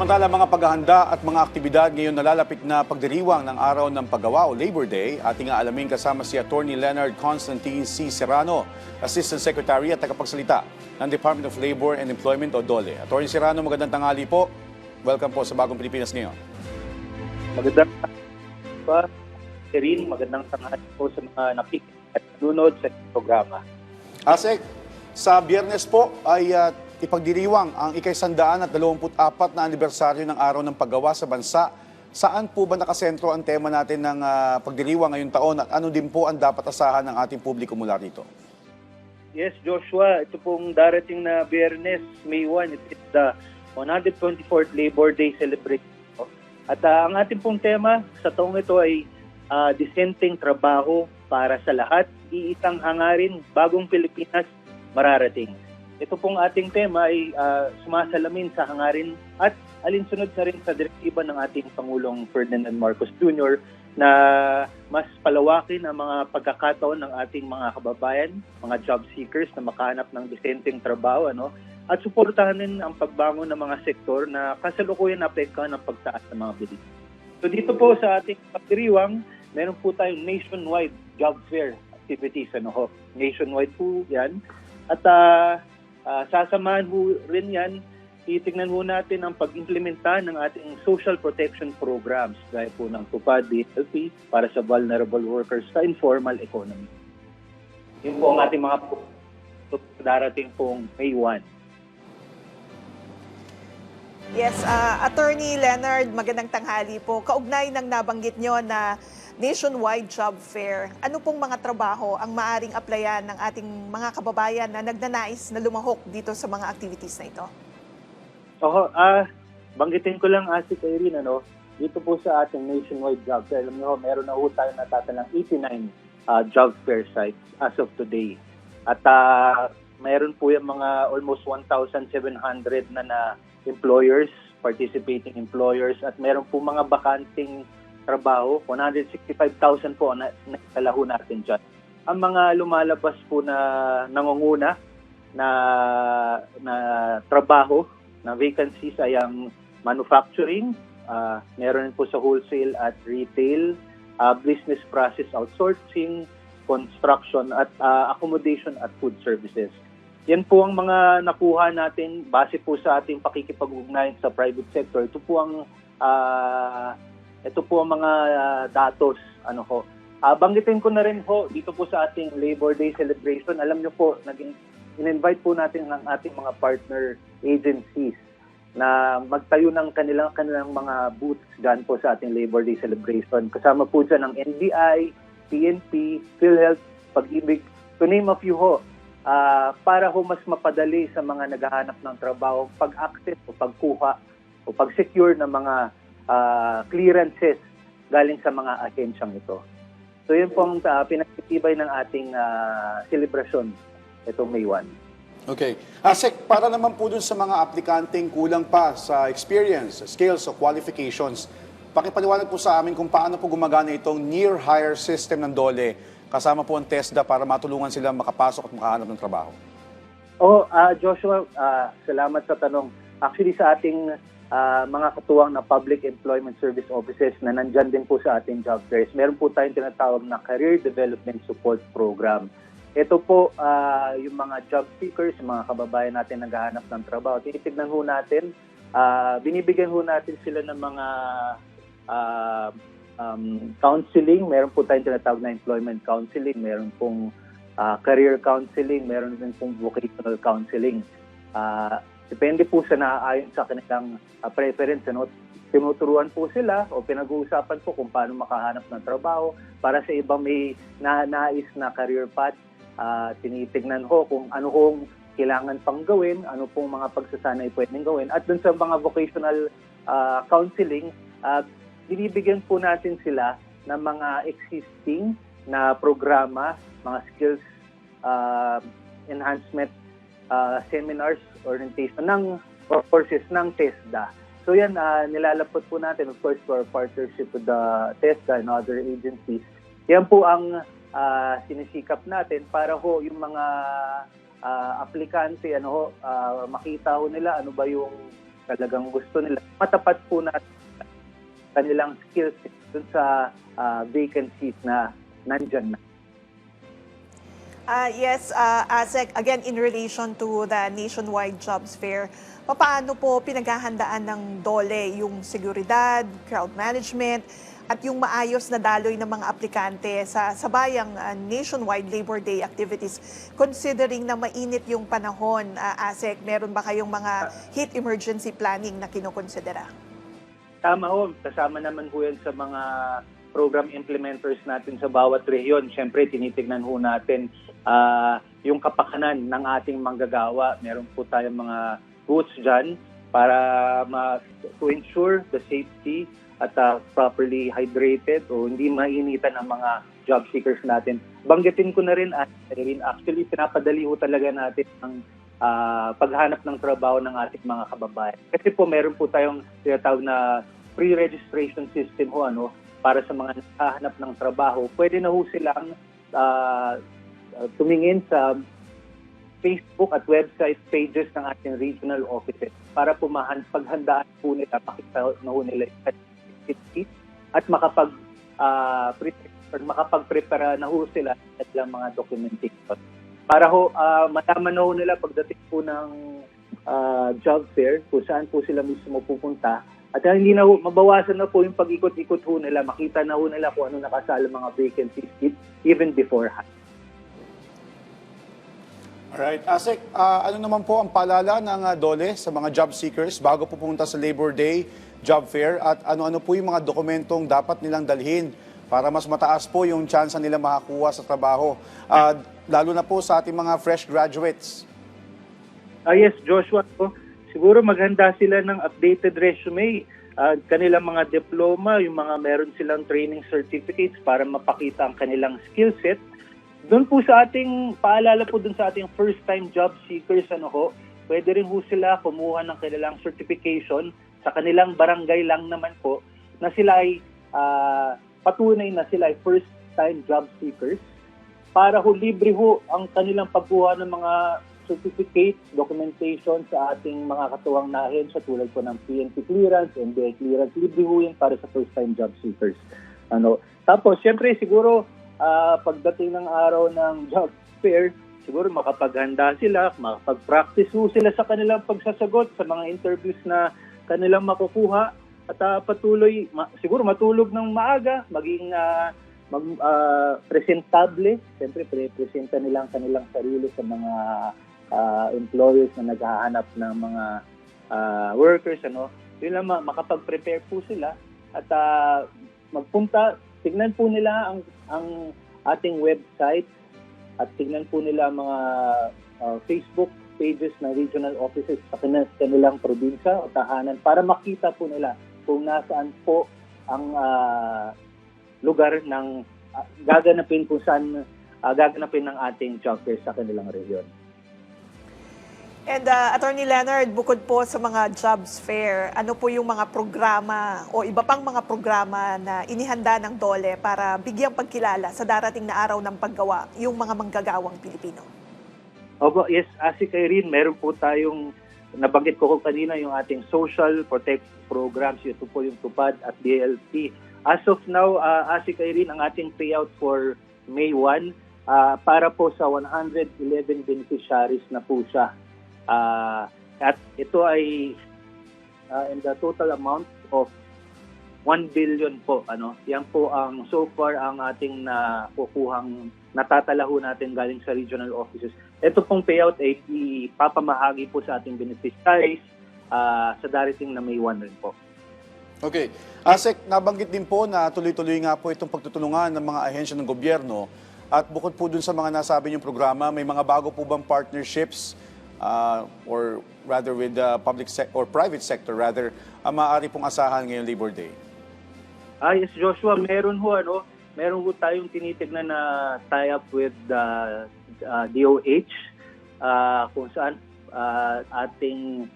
Samantala, mga paghahanda at mga aktibidad ngayon nalalapit na pagdiriwang ng araw ng paggawa o Labor Day. Ating aalamin kasama si Attorney Leonard Constantine C. Serrano, Assistant Secretary at tagapagsalita ng Department of Labor and Employment o DOLE. Attorney Serrano, magandang tanghali po. Welcome po sa Bagong Pilipinas ngayon. Magandang tanghali po, Erin. Magandang tanghali po sa mga nakikinig at nanonood sa programa. Asek, sa Biyernes po ay ipagdiriwang ang ika-124 na anibersaryo ng Araw ng Paggawa sa bansa. Saan po ba nakasentro ang tema natin ng pagdiriwang ngayong taon at ano din po ang dapat asahan ng ating publiko mula rito? Yes, Joshua, ito pong darating na Biyernes, May 1, it's the 124th Labor Day celebration. At ang ating pong tema sa taong ito ay disenteng trabaho para sa lahat, iisang hangarin, bagong Pilipinas mararating. Ito pong ating tema ay sumasalamin sa hangarin at alinsunod na rin sa direktiba ng ating Pangulong Ferdinand Marcos Jr. na mas palawakin ang mga pagkakataon ng ating mga kababayan, mga job seekers na makahanap ng disenteng trabaho, at suportahan din ang pagbangon ng mga sektor na kasalukuyan naapektuhan ng pagtaas ng mga bilis. So dito po sa ating pagdiriwang, meron po tayong nationwide job fair activities. Nationwide po yan. At sasamahan ho rin yan, titignan ho natin ang pag-implementa ng ating social protection programs gaya po ng TUPAD, DLP para sa vulnerable workers sa informal economy. Yun po ang ating mga darating pong May 1. Yes, Attorney Leonard, magandang tanghali po. Kaugnay ng nabanggit nyo na nationwide job fair, ano pong mga trabaho ang maaring applyan ng ating mga kababayan na nagnanais na lumahok dito sa mga activities na ito? Banggitin ko lang, Irene, dito po sa ating nationwide job fair, alam nyo, meron na po tayo natatalang 89 job fair sites as of today. At meron po yung mga almost 1,700 na employers, participating employers, at meron po mga bakanting trabaho, 165,000 po na naitalaho natin dyan. Ang mga lumalabas po na nangunguna na trabaho, na vacancies ay ang manufacturing, meron po sa wholesale at retail, business process outsourcing, construction at accommodation at food services. Yan po ang mga nakuha natin base po sa ating pakikipag-ugnayan sa private sector. Ito po ang mga datos. Banggitin ko na rin ho dito po sa ating Labor Day celebration. Alam niyo po, in-invite po natin ang ating mga partner agencies na magtayo ng kanilang mga booths dyan po sa ating Labor Day celebration. Kasama po dyan ang NBI, PNP, PhilHealth, Pag-ibig, to name a few ho. Para ho mas mapadali sa mga naghahanap ng trabaho, pag-access o pagkuha o pag-secure ng mga clearances galing sa mga ahensyang ito. So yun po ang pinagtitibay ng ating celebration itong May 1. Okay. Asek, para naman po dun sa mga aplikanteng kulang pa sa experience, skills o qualifications, pakipaliwanag po sa amin kung paano po gumagana itong near hire system ng DOLE kasama po ang TESDA para matulungan sila makapasok at makahanap ng trabaho. Joshua, salamat sa tanong. Actually sa ating mga katuwang na Public Employment Service Offices na nandyan din po sa ating job fairs, meron po tayong tinatawag na Career Development Support Program. Ito po yung mga job seekers, yung mga kababayan natin naghahanap ng trabaho. Tinitignan ho natin, binibigyan ho natin sila ng mga counseling. Meron po tayong tinatawag na employment counseling, meron pong career counseling, meron din pong vocational counseling. Depende po sa naaayon sa kanilang preference. Tinuturuan po sila o pinag-uusapan po kung paano makahanap ng trabaho. Para sa ibang may nais na career path, tinitignan ho kung ano hong kailangan pang gawin, ano pong mga pagsasanay pwedeng gawin. At dun sa mga vocational counseling, binibigyan po natin sila ng mga existing na programa, mga skills enhancement seminars, orientation ng courses ng TESDA. So yan, nilalapot po natin, of course, for partnership with the TESDA and other agencies. Yan po ang sinisikap natin para ho yung mga aplikante, makita ho nila ano ba yung talagang gusto nila, matapat po natin kanilang skills dun sa vacancies na nandyan na. Yes, ASEC, again, in relation to the nationwide jobs fair, paano po pinaghahandaan ng DOLE yung seguridad, crowd management, at yung maayos na daloy ng mga aplikante sa sabayang nationwide Labor Day activities? Considering na mainit yung panahon, ASEC, meron ba kayong mga heat emergency planning na kinukonsidera? Tama ho, kasama naman ho yan sa mga program implementers natin sa bawat rehiyon. Siyempre, tinitignan ho natin yung kapakanan ng ating manggagawa. Meron po tayong mga booths dyan para to ensure the safety at properly hydrated o hindi mainitan ang mga job seekers natin. Banggitin ko na rin, actually, pinapadali ho talaga natin ang paghanap ng trabaho ng ating mga kababayan. Kasi po, meron po tayong tinatawag na pre-registration system ho, para sa mga naghahanap ng trabaho. Pwede na ho silang tumingin sa Facebook at website pages ng ating regional offices para paghandaan po nila, makita na ho nila at makapag-prepare na ho sila at lang mga documentation. Para ho, malaman na ho nila pagdating po ng job fair, kung saan po sila mismo pupunta. At hindi na ho, mabawasan na po yung pag-ikot-ikot ho nila, makita na ho nila kung ano nakasala mga vacancies even beforehand. Alright. ASEC, ano naman po ang paalala ng DOLE sa mga job seekers bago po pumunta sa Labor Day job fair at ano-ano po yung mga dokumentong dapat nilang dalhin para mas mataas po yung tsansa nila makakuha sa trabaho, lalo na po sa ating mga fresh graduates? Yes, Joshua. Siguro maghanda sila ng updated resume, kanilang mga diploma, yung mga meron silang training certificates para mapakita ang kanilang skill set. Doon po sa ating, paalala po doon sa ating first-time job seekers, pwede rin po sila kumuha ng kanilang certification sa kanilang barangay lang naman po na sila ay patunay na sila ay first-time job seekers para ho libre ho ang kanilang pagkuha ng mga certificate, documentation sa ating mga katuwang na ahensya tulad po ng PNP clearance, NBI clearance, libre ho yan para sa first-time job seekers. Tapos, syempre, siguro, pagdating ng araw ng job fair, siguro makapaghanda sila, makapag-practice ho sila sa kanilang pagsasagot sa mga interviews na kanilang makukuha at patuloy, siguro matulog ng maaga, maging presentable. Siyempre, presenta nila ang kanilang sarili sa mga employers na naghahanap ng mga workers, yun lang, makapag-prepare po sila at magpunta, tignan po nila ang ating website at tignan po nila ang mga Facebook pages na regional offices sa kanilang probinsya o tahanan para makita po nila kung nasaan po ang lugar ng gaganapin kung saan gaganapin ng ating job fair sa kanilang rehiyon. And Attorney Leonard, bukod po sa mga jobs fair, ano po yung mga programa o iba pang mga programa na inihanda ng DOLE para bigyang pagkilala sa darating na araw ng paggawa yung mga manggagawang Pilipino? Opo, yes, ASEC Irene, meron po tayong, nabanggit ko kanina, yung ating social protection programs, ito po yung TUPAD at DLP. As of now, ASEC Irene, ang ating payout for May 1, para po sa 111 beneficiaries na po siya. At ito ay in the total amount of 1 billion po. Yan po ang so far ang ating nakukuhang natatalaho natin galing sa regional offices. Ito pong payout ay ipapamahagi po sa ating beneficiaries sa darating na May 1 rin po. Okay. ASEC, nabanggit din po na tuloy-tuloy nga po itong pagtutulungan ng mga ahensya ng gobyerno at bukod po dun sa mga nasabi niyong programa, may mga bago po bang partnerships or rather with the public or private sector rather, maaari pong asahan ngayong Labor Day? Yes, Joshua, meron ho tayong tinitignan na tie-up with the DOH kung saan ating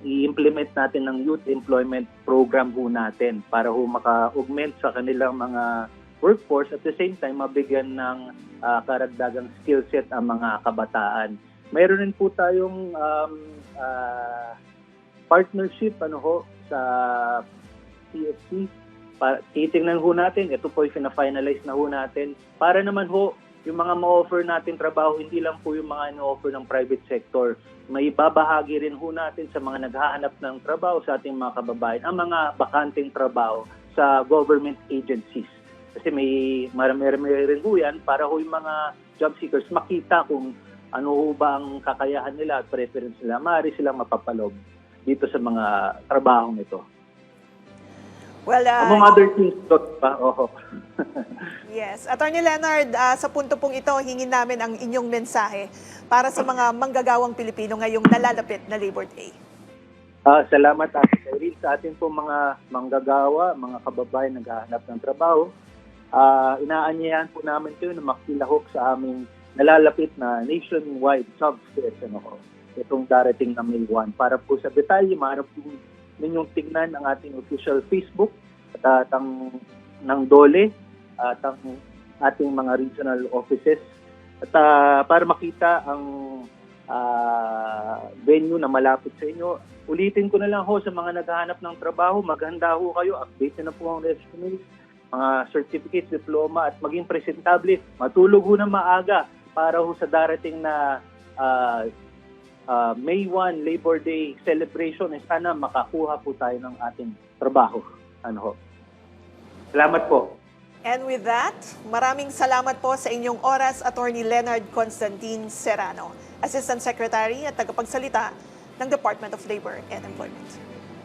i-implement natin ng youth employment program ho natin para ho maka-augment sa kanilang mga workforce at the same time mabigyan ng karagdagang skill set ang mga kabataan. Mayroon rin po tayong partnership sa CSC. Titingnan ho natin, ito po fina-finalize na ho natin para naman ho yung mga ma-offer natin trabaho, hindi lang po yung mga ino-offer ng private sector. May babahagi rin ho natin sa mga naghahanap ng trabaho sa ating mga kababayan, ang mga bakanting trabaho sa government agencies. Kasi marami rin ho yan para ho yung mga job seekers makita kung ano ho ba ang kakayahan nila at preference nila. Maaari silang mapapalob dito sa mga trabahong ito. Well, among other things, yes. Attorney Leonard, sa punto pong ito, hingin namin ang inyong mensahe para sa mga manggagawang Pilipino ngayong nalalapit na Labor Day. Salamat Ate Cyril sa ating pong mga manggagawa, mga kababayan naghahanap ng trabaho. Inaanyayahan po namin kayo na makilahok sa aming nalalapit na nationwide job fair itong darating na May 1. Para po sa detalye, maaari po ninyong tingnan ang ating official Facebook at ng DOLE at ang ating mga regional offices at para makita ang venue na malapit sa inyo. Ulitin ko na lang ho sa mga naghahanap ng trabaho, maghanda ho kayo, update na po ang resumes, mga certificates, diploma at maging presentable. Matulog ho na maaga para ho sa darating na May 1 Labor Day celebration. Sana makakuha po tayo ng ating trabaho. Salamat po. And with that, maraming salamat po sa inyong oras, Attorney Leonard Constantine Serrano, Assistant Secretary at tagapagsalita ng Department of Labor and Employment.